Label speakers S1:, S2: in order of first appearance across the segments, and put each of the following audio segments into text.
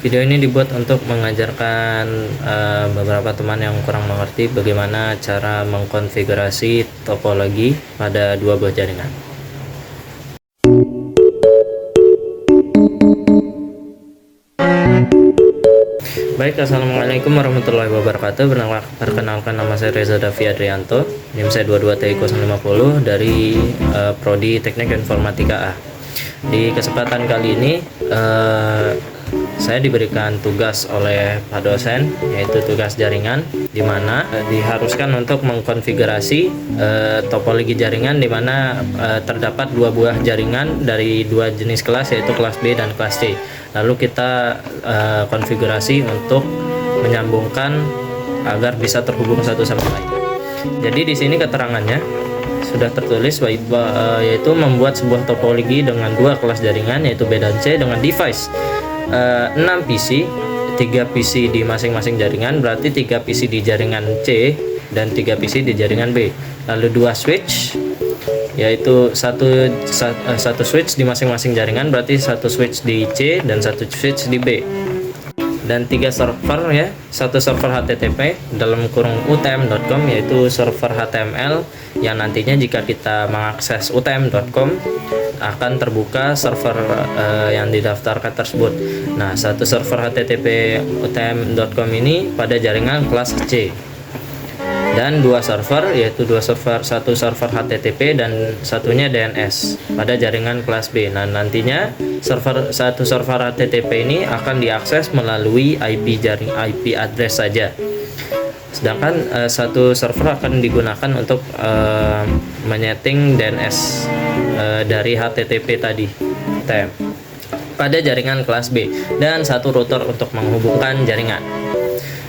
S1: Video ini dibuat untuk mengajarkan beberapa teman yang kurang mengerti bagaimana cara mengkonfigurasi topologi pada dua buah jaringan. Baik, assalamualaikum warahmatullahi wabarakatuh. Perkenalkan, nama saya Reza Davi Adrianto, NIM saya 22TI050 dari Prodi Teknik Informatika A. Di kesempatan kali ini saya diberikan tugas oleh Pak dosen, yaitu tugas jaringan, di mana diharuskan untuk mengkonfigurasi topologi jaringan, di mana terdapat dua buah jaringan dari dua jenis kelas, yaitu kelas B dan kelas C. Lalu kita konfigurasi untuk menyambungkan agar bisa terhubung satu sama lain. Jadi di sini keterangannya sudah tertulis yaitu membuat sebuah topologi dengan dua kelas jaringan, yaitu B dan C, dengan device 6 PC, 3 PC di masing-masing jaringan, berarti 3 PC di jaringan C dan 3 PC di jaringan B. Lalu 2 switch, yaitu satu switch di masing-masing jaringan, berarti 1 switch di C dan 1 switch di B. Dan 3 server, ya, 1 server HTTP dalam kurung utm.com, yaitu server HTML yang nantinya jika kita mengakses utm.com akan terbuka server yang didaftarkan tersebut. Nah, 1 server HTTP utm.com ini pada jaringan kelas C, dan 2 server, yaitu 2 server, 1 server HTTP dan satunya DNS pada jaringan kelas B. Nah, nantinya satu server HTTP ini akan diakses melalui IP address saja, sedangkan satu server akan digunakan untuk menyeting DNS dari HTTP tadi pada jaringan kelas B, dan 1 router untuk menghubungkan jaringan.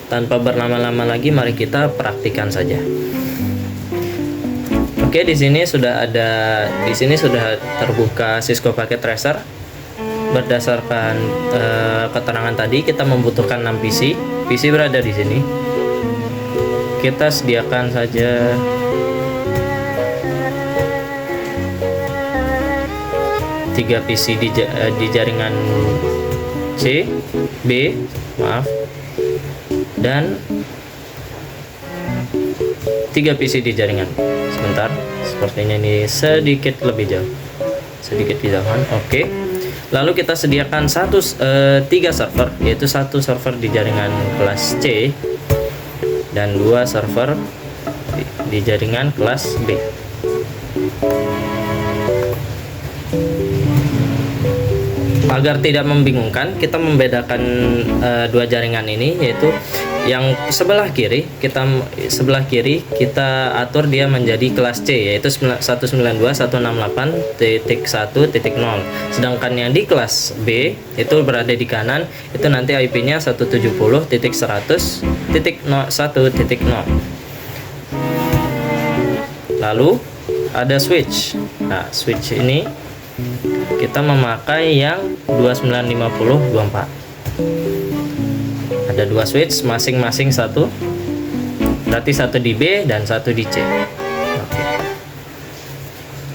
S1: Tanpa berlama-lama lagi, mari kita praktikkan saja. Oke, di sini sudah terbuka Cisco Packet Tracer. Berdasarkan keterangan tadi, kita membutuhkan 6 PC. PC berada di sini. Kita sediakan saja 3 PC di jaringan C, B, dan 3 PC di jaringan. Sebentar, sepertinya ini sedikit lebih jauh, sedikit kejauhan. Oke. Lalu kita sediakan 3 server, yaitu 1 server di jaringan kelas C dan 2 server di jaringan kelas B. Agar tidak membingungkan, kita membedakan dua jaringan ini, yaitu yang sebelah kiri kita atur dia menjadi kelas C, yaitu 192.168.1.0. Sedangkan yang di kelas B itu berada di kanan, itu nanti IP-nya 170.100.0. Lalu ada switch. Nah, switch ini kita memakai yang 295024. Ada 2 switch, masing-masing 1, berarti 1 di B dan 1 di C. Oke.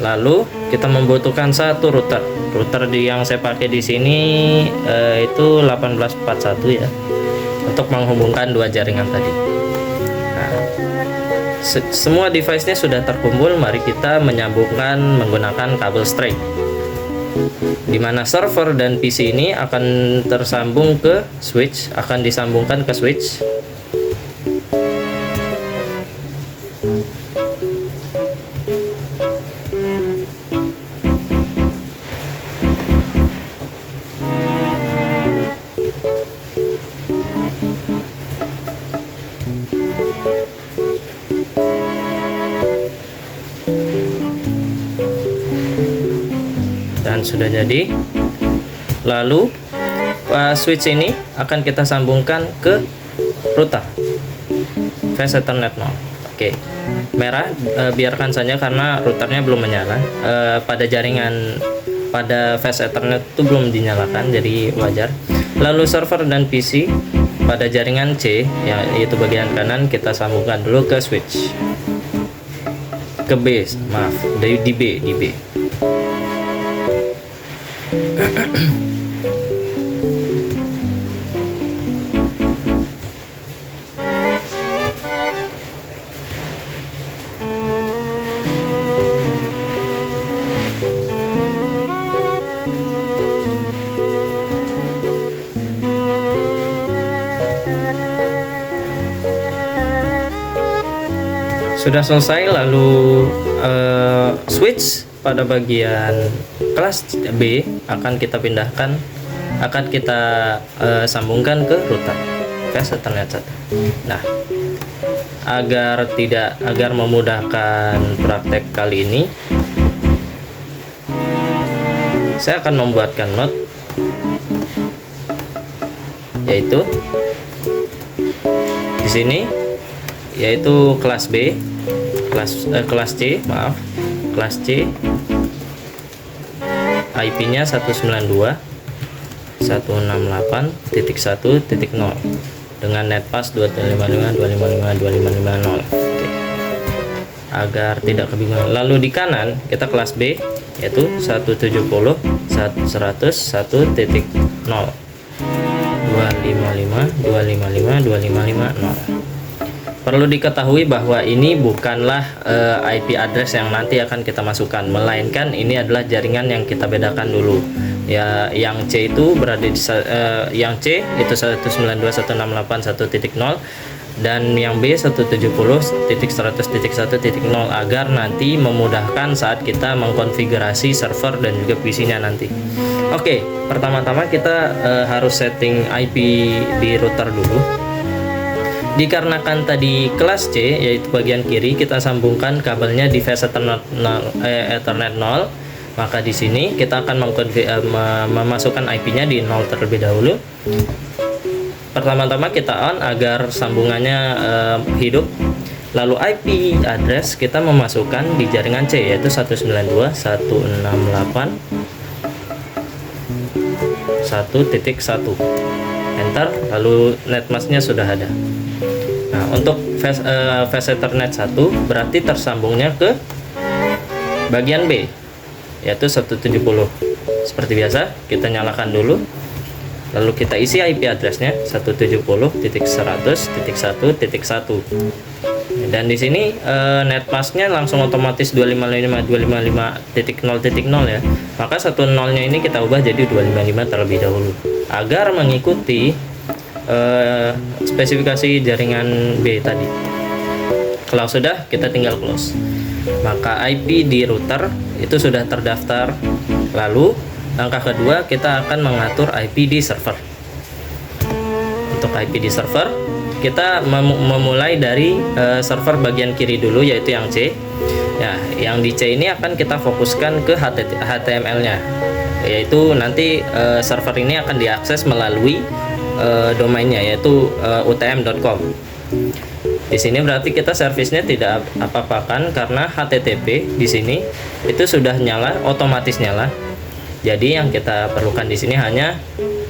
S1: Lalu kita membutuhkan 1 router. Router yang saya pakai di sini itu 1841, ya, untuk menghubungkan dua jaringan tadi. Nah, semua device-nya sudah terkumpul. Mari kita menyambungkan menggunakan kabel straight, di mana server dan PC ini akan tersambung ke switch, akan disambungkan ke switch. Dan sudah jadi. Lalu switch ini akan kita sambungkan ke router Fast Ethernet 0. Oke, merah biarkan saja karena routernya belum menyala. Pada Fast Ethernet itu belum dinyalakan, jadi wajar. Lalu server dan PC pada jaringan C, yaitu bagian kanan, kita sambungkan dulu ke switch, ke B, di B. sudah selesai, lalu switch pada bagian kelas B akan kita pindahkan, akan kita sambungkan ke router VS Ethernet 1. Nah, agar memudahkan praktek kali ini, saya akan membuatkan note, yaitu di sini, yaitu kelas B, kelas C, maaf, kelas C, IP-nya 192.168.1.0 dengan netpass 255.255.255.0. Oke. Agar tidak kebingungan. Lalu di kanan kita kelas B, yaitu 170.100.1.0 255.255.255.0. Perlu diketahui bahwa ini bukanlah IP address yang nanti akan kita masukkan, melainkan ini adalah jaringan yang kita bedakan dulu. Ya, yang C itu berada di yang C itu 192.168.1.0 dan yang B 170.100.1.0 agar nanti memudahkan saat kita mengkonfigurasi server dan juga PC-nya nanti. Oke, pertama-tama kita harus setting IP di router dulu. Dikarenakan tadi kelas C, yaitu bagian kiri, kita sambungkan kabelnya di VS Ethernet 0, maka di sini kita akan memasukkan IP-nya di 0 terlebih dahulu. Pertama-tama kita on agar sambungannya hidup. Lalu IP address kita memasukkan di jaringan C, yaitu 192.168.1.1. Enter, lalu netmasknya sudah ada. Nah, untuk VS Ethernet 1 berarti tersambungnya ke bagian B, yaitu 170. Seperti biasa, kita nyalakan dulu, lalu kita isi IP addressnya 170.100.1.1. dan di sini netmasknya langsung otomatis 255.255.0.0 ya, maka 10-nya ini kita ubah jadi 255 terlebih dahulu agar mengikuti spesifikasi jaringan B tadi. Kalau sudah, kita tinggal close. Maka IP di router itu sudah terdaftar. Lalu langkah kedua, kita akan mengatur IP di server. Untuk IP di server, kita memulai dari server bagian kiri dulu, yaitu yang C. Ya, yang di C ini akan kita fokuskan ke HTML-nya, yaitu nanti server ini akan diakses melalui domainnya, yaitu utm.com. Di sini berarti kita servisnya tidak apa-apakan karena HTTP di sini itu sudah nyala, otomatis nyala. Jadi yang kita perlukan di sini hanya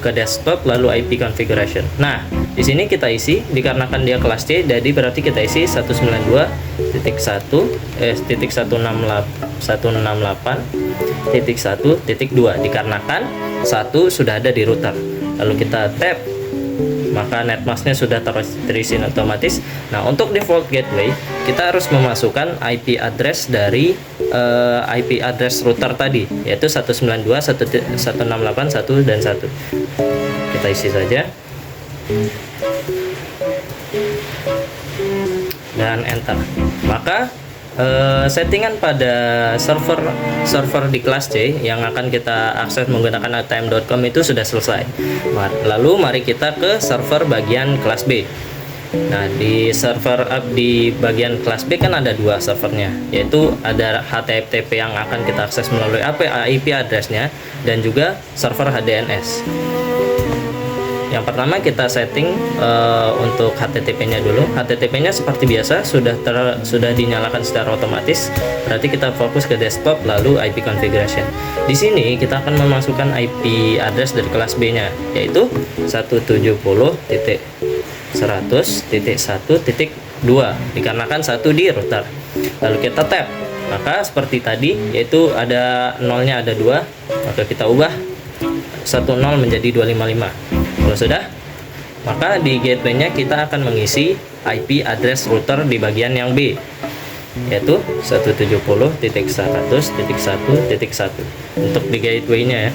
S1: ke desktop lalu IP configuration. Nah, di sini kita isi dikarenakan dia kelas C, jadi berarti kita isi 192.168.1.2 dikarenakan 1 sudah ada di router. Lalu kita tap, maka netmasknya sudah terisi otomatis. Nah, untuk default gateway kita harus memasukkan IP address dari IP address router tadi, yaitu 192.168.1 dan 1. Kita isi saja dan enter. Maka settingan pada server di kelas C yang akan kita akses menggunakan atm.com itu sudah selesai. Lalu mari kita ke server bagian kelas B. Nah, di di bagian kelas B kan ada dua servernya, yaitu ada HTTP yang akan kita akses melalui IP addressnya dan juga server HDNS. Yang pertama kita setting untuk HTTP-nya dulu. HTTP-nya seperti biasa sudah dinyalakan secara otomatis. Berarti kita fokus ke desktop lalu IP configuration. Di sini kita akan memasukkan IP address dari kelas B-nya, yaitu 170.100.1.2 dikarenakan 1 di router. Lalu kita tap. Maka seperti tadi, yaitu ada nolnya ada 2, maka kita ubah 10 menjadi 255. Kalau sudah, maka di gateway-nya kita akan mengisi IP address router di bagian yang B, yaitu 170.100.1.1 untuk di gateway-nya ya.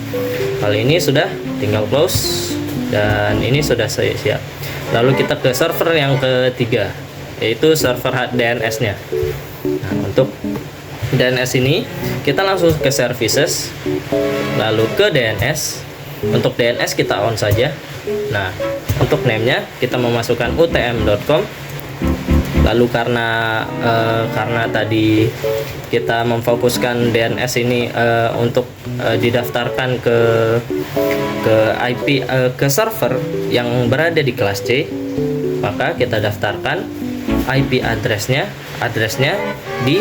S1: Hal ini sudah, tinggal close dan ini sudah siap. Lalu kita ke server yang ketiga, yaitu server DNS-nya. Nah, untuk DNS ini kita langsung ke services, lalu ke DNS. Untuk DNS kita on saja. Nah, untuk name-nya kita memasukkan utm.com. Lalu karena tadi kita memfokuskan DNS ini untuk didaftarkan ke IP ke server yang berada di kelas C, maka kita daftarkan IP address-nya di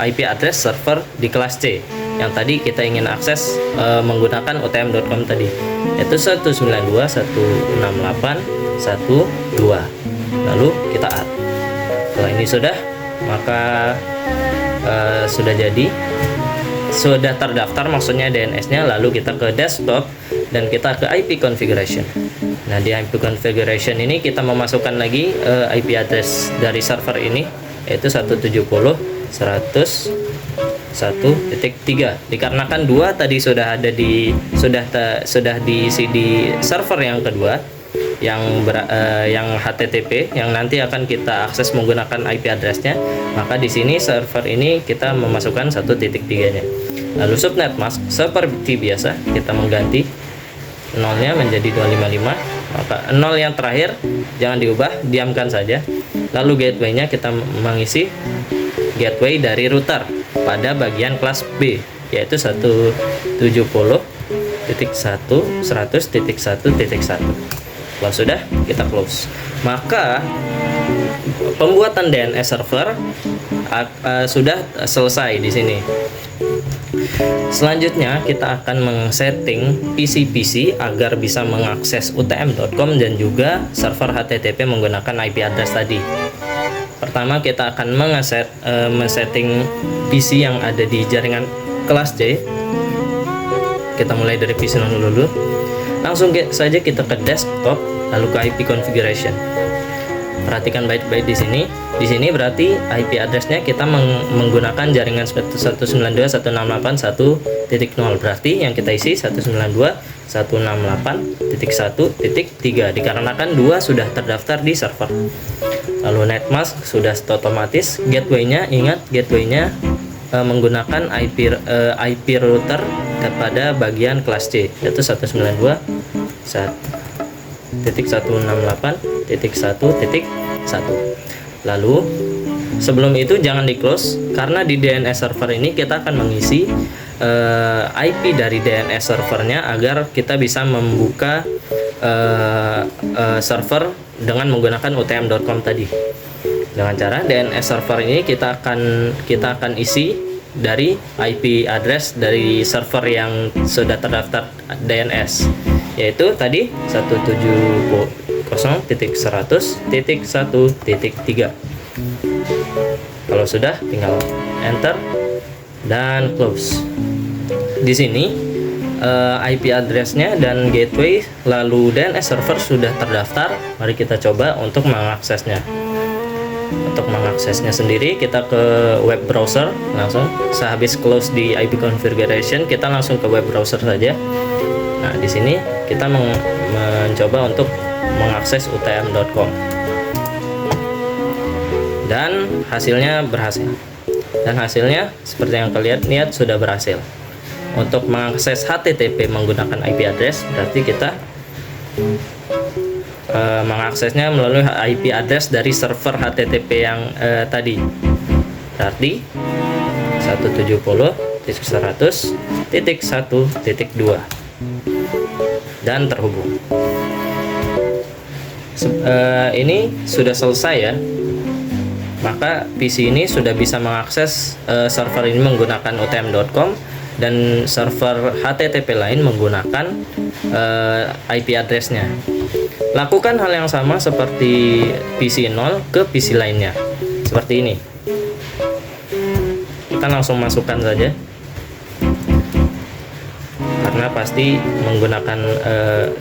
S1: IP address server di kelas C yang tadi kita ingin akses menggunakan utm.com tadi, yaitu 192.168.1.2. lalu kita add. Setelah ini sudah, maka sudah jadi, sudah terdaftar maksudnya DNS-nya. Lalu kita ke desktop dan kita ke IP configuration. Nah, di IP configuration ini kita memasukkan lagi IP address dari server ini, yaitu 170.101.3. Dikarenakan 2 tadi sudah ada di diisi di server yang kedua, yang HTTP yang nanti akan kita akses menggunakan IP address-nya, maka di sini server ini kita memasukkan 1.3-nya. Lalu subnet mask seperti biasa kita mengganti 0-nya menjadi 255, maka 0 yang terakhir jangan diubah, diamkan saja. Lalu gateway-nya kita mengisi gateway dari router pada bagian kelas B, yaitu 170.100.1.1. Kalau sudah, kita close. Maka pembuatan DNS server sudah selesai di sini. Selanjutnya kita akan men-setting PC agar bisa mengakses utm.com dan juga server HTTP menggunakan IP address tadi. Pertama kita akan men-setting PC yang ada di jaringan kelas C. Kita mulai dari PC dulu. Langsung saja kita ke desktop, lalu ke IP configuration. Perhatikan baik-baik di sini. Di sini berarti IP address-nya kita menggunakan jaringan 192.168.1.0. Berarti yang kita isi 192.168.1.3 dikarenakan 2 sudah terdaftar di server. Lalu netmask sudah otomatis. Gateway-nya, ingat gateway-nya menggunakan IP router pada bagian kelas C, yaitu 192.168.1.1. Lalu sebelum itu jangan di close, karena di DNS server ini kita akan mengisi IP dari DNS servernya agar kita bisa membuka server dengan menggunakan utm.com tadi. Dengan cara DNS server ini kita akan isi dari IP address dari server yang sudah terdaftar DNS, yaitu tadi 170.100.1.3. Kalau sudah, tinggal enter dan close. Di sini IP address-nya dan gateway lalu DNS server sudah terdaftar. Mari kita coba untuk mengaksesnya. Untuk mengaksesnya sendiri kita ke web browser langsung. Sehabis close di IP configuration kita langsung ke web browser saja. Nah, di sini kita mencoba untuk mengakses utm.com dan hasilnya berhasil. Dan hasilnya seperti yang kalian lihat sudah berhasil. Untuk mengakses HTTP menggunakan IP address berarti kita mengaksesnya melalui IP address dari server HTTP yang tadi, berarti 170.100.1.2 dan terhubung. Ini sudah selesai ya, maka PC ini sudah bisa mengakses server ini menggunakan utm.com dan server HTTP lain menggunakan IP address-nya. Lakukan hal yang sama seperti PC 0 ke PC lainnya, seperti ini. Kita langsung masukkan saja, karena pasti menggunakan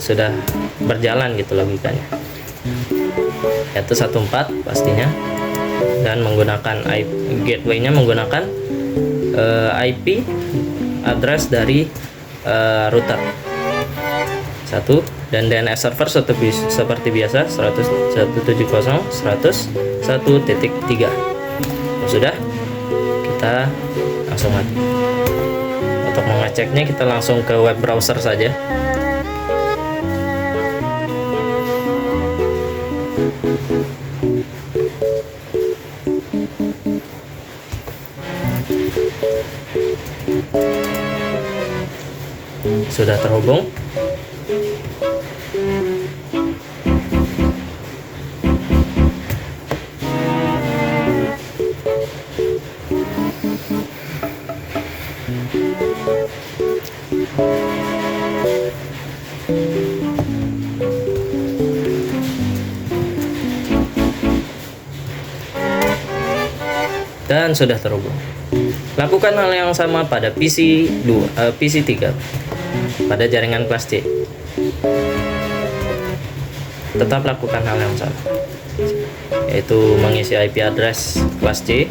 S1: sudah berjalan gitu logikanya, yaitu 14 pastinya, dan menggunakan gateway-nya menggunakan IP address dari router dan DNS server seperti biasa 170.100.1.1.3. Sudah, kita langsung mati. Untuk mengeceknya kita langsung ke web browser saja. Sudah terhubung. Dan sudah terhubung. Lakukan hal yang sama pada PC3 pada jaringan kelas C. Tetap lakukan hal yang sama, yaitu mengisi IP address kelas C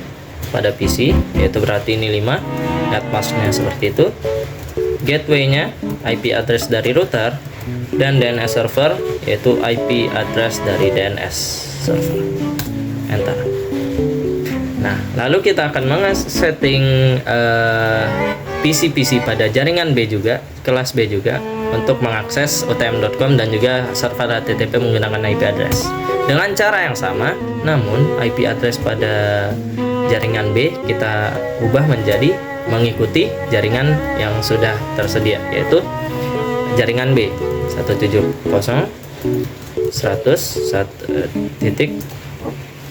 S1: pada PC, yaitu berarti ini 5, netmasknya seperti itu, gateway-nya IP address dari router, dan DNS server yaitu IP address dari DNS server. Enter. Nah, lalu kita akan setting PC pada jaringan B juga, kelas B juga, untuk mengakses utm.com dan juga server HTTP menggunakan IP address. Dengan cara yang sama, namun IP address pada jaringan B kita ubah menjadi mengikuti jaringan yang sudah tersedia, yaitu jaringan B 170.100.1.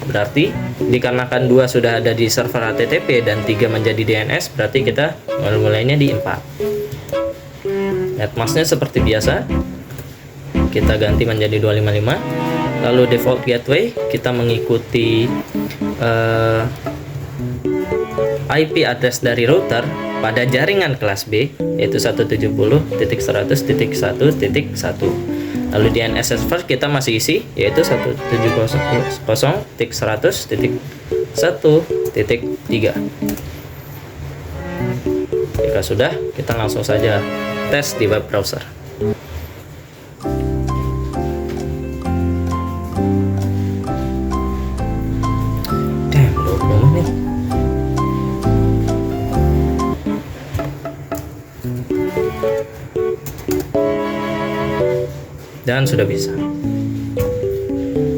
S1: Berarti dikarenakan 2 sudah ada di server HTTP dan 3 menjadi DNS, berarti kita mulainya di 4. Netmasknya seperti biasa, kita ganti menjadi 255. Lalu default gateway kita mengikuti IP address dari router pada jaringan kelas B, yaitu 170.100.1.1. Lalu DNS server kita masih isi, yaitu 170.100.1.3. Jika sudah, kita langsung saja tes di web browser. Damn, 20 menit. Dan sudah bisa.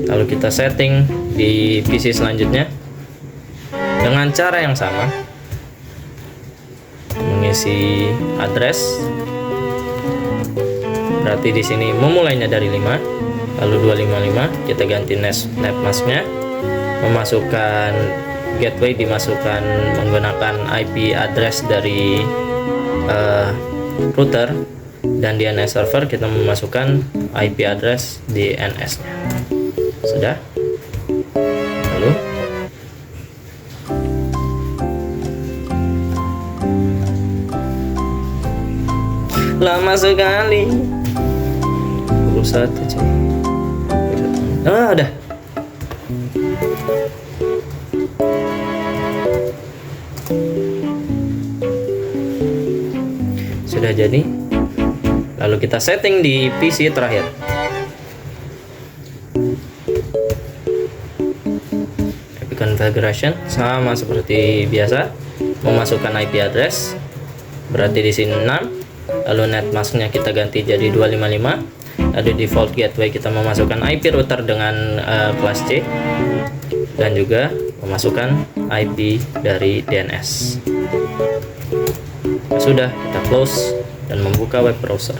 S1: Lalu kita setting di PC selanjutnya dengan cara yang sama, mengisi address. Berarti di sini memulainya dari 5, lalu 255, kita ganti netmasknya, memasukkan gateway dimasukkan menggunakan IP address dari router, dan DNS server kita memasukkan IP address DNS-nya. Sudah. Lalu lama sekali. 21 cuy. Udah. Sudah jadi. Lalu kita setting di PC terakhir. IP configuration sama seperti biasa, memasukkan IP address. Berarti di sini 6. Lalu netmasknya kita ganti jadi 255. Lalu default gateway kita memasukkan IP router dengan kelas C, dan juga memasukkan IP dari DNS. Sudah, kita close dan membuka web browser.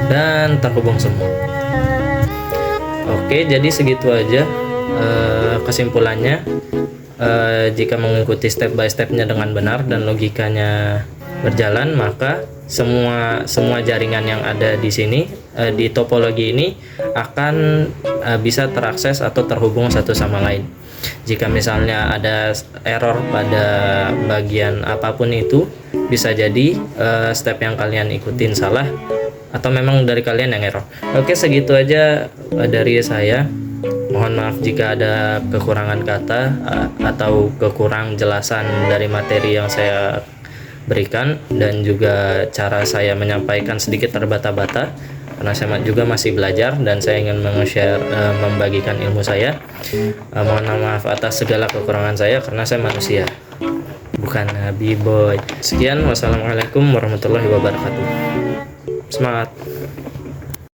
S1: Dan terhubung semua. Oke, jadi segitu aja kesimpulannya. Jika mengikuti step by stepnya dengan benar dan logikanya berjalan, maka semua jaringan yang ada di sini di topologi ini akan bisa terakses atau terhubung satu sama lain. Jika misalnya ada error pada bagian apapun itu, bisa jadi step yang kalian ikutin salah atau memang dari kalian yang error. Oke, segitu aja dari saya. Mohon maaf jika ada kekurangan kata atau kekurang jelasan dari materi yang saya berikan, dan juga cara saya menyampaikan sedikit terbata-bata karena saya juga masih belajar dan saya ingin meng-share, membagikan ilmu saya. Mohon maaf atas segala kekurangan saya karena saya manusia, bukan Nabi Boy. Sekian, wassalamualaikum warahmatullahi wabarakatuh. Semangat.